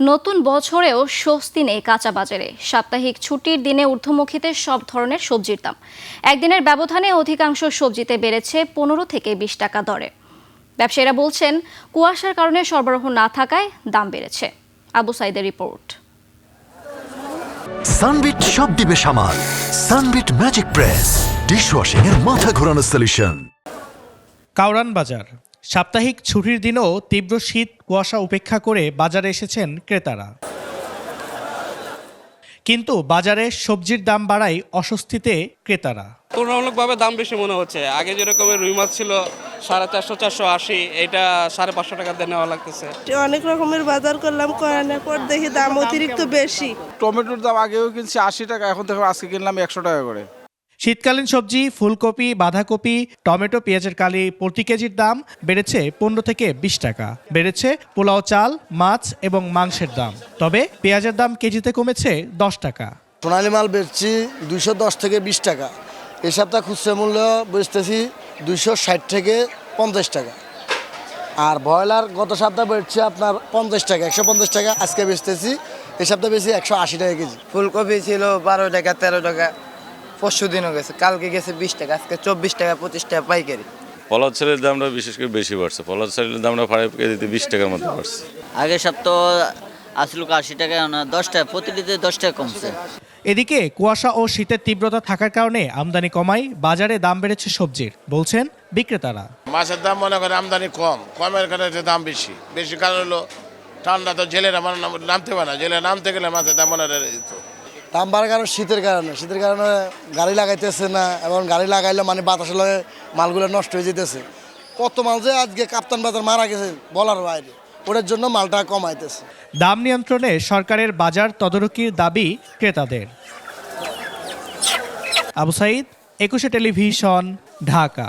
নতুন বছরেও স্বস্তি নেই কাঁচা বাজারে। সাপ্তাহিক ছুটির দিনে ঊর্ধ্বমুখীতে সব ধরনের সবজির দাম। একদিনের ব্যবধানে অধিকাংশ সবজিতে বেড়েছে 15 থেকে 20 টাকা দরে। ব্যবসায়ীরা বলছেন, কুয়াশার কারণে সরবরাহ না থাকায় দাম বেড়েছে। আবু সাইদের রিপোর্ট। সানবিট সব দিবে সামাল। সানবিট ম্যাজিক প্রেস ডিশওয়াশিং এর মাথা ঘোরানো সলিউশন। কাউরান বাজার সাপ্তাহিক ছুটির দিনেও তীব্র শীত কুয়াশা উপেক্ষা করে বাজারে এসেছেন ক্রেতারা। কিন্তু বাজারে সবজির দাম বাড়ায় অস্বস্তিতে ক্রেতারা। তুলনামূলকভাবে দাম বেশি মনে হচ্ছে। আগে যেরকম রুই মাছ ছিল 450 480, এটা 550 টাকা দিয়ে নেওয়া লাগতেছে। অনেক রকমের বাজার করলাম, করানোর পর দেখি দাম অতিরিক্ত বেশি। টমেটোর দাম আগেও কিনছি 80 টাকা, এখন দেখো আজকে কিনলাম 100 টাকা করে। শীতকালীন সবজি ফুলকপি, বাঁধাকপি, টমেটো, পেঁয়াজের কালি প্রতি কেজির দাম বেড়েছে 15 থেকে 20 টাকা। বেড়েছে পোলাও চাল, মাছ এবং মাংসের দাম। তবে পেঁয়াজের দাম কেজিতে কমেছে 10 টাকা। সোনালী মাল বেচছি 210 থেকে 20 টাকা। এই সপ্তাহ খুচরা মূল্য বেচতেছি 260 থেকে 50 টাকা। আর ব্রয়লার গত সপ্তাহ বেচছে আপনার 50 টাকা, 150 টাকা। আজকে বেচতেছি এই সপ্তাহ বেশি 180 টাকা কেজি। ফুলকপি ছিল 12 টাকা 13 টাকা, পরশু দিনও গেছে, কালকে গেছে 20 টাকা, আজকে 24 টাকা 25 টাকা পাইকারি। পলাশ চালের দামটা বিশেষ করে বেশি বাড়ছে। পলাশ চালের দামটা 5 কেজিতে 20 টাকার মতো বাড়ছে। আগের সপ্তাহ আসলো 80 টাকা, 10 টাকা প্রতিটিতে 10 টাকা কমছে। এদিকে কুয়াশা ও শীতের তীব্রতা থাকার কারণে আমদানি কমায় বাজারে দাম বেড়েছে সবজির, বলছেন বিক্রেতারা। মাছের দাম মনে করে আমদানি কমের কারণে দাম বেশি। বেশি কারণ হলো ঠান্ডা, তো জেলেরা নামতে পারে না। জেলে নামতে গেলে মাছের দাম মনে দাম বাড়ার কারণ শীতের কারণে গাড়ি লাগাইতেছে না, এবং গাড়ি লাগাইলে মানে বাতাসে লাগে মালগুলো নষ্ট হয়ে যেতেছে। কত মাল যে আজকে কাপ্তান বাজার মারা গেছে বলার বাইরে, ওটার জন্য মালটা কমাইতেছে। দাম নিয়ন্ত্রণে সরকারের বাজার তদারকির দাবি ক্রেতাদের। আবু সাইদ, 21 টেলিভিশন, ঢাকা।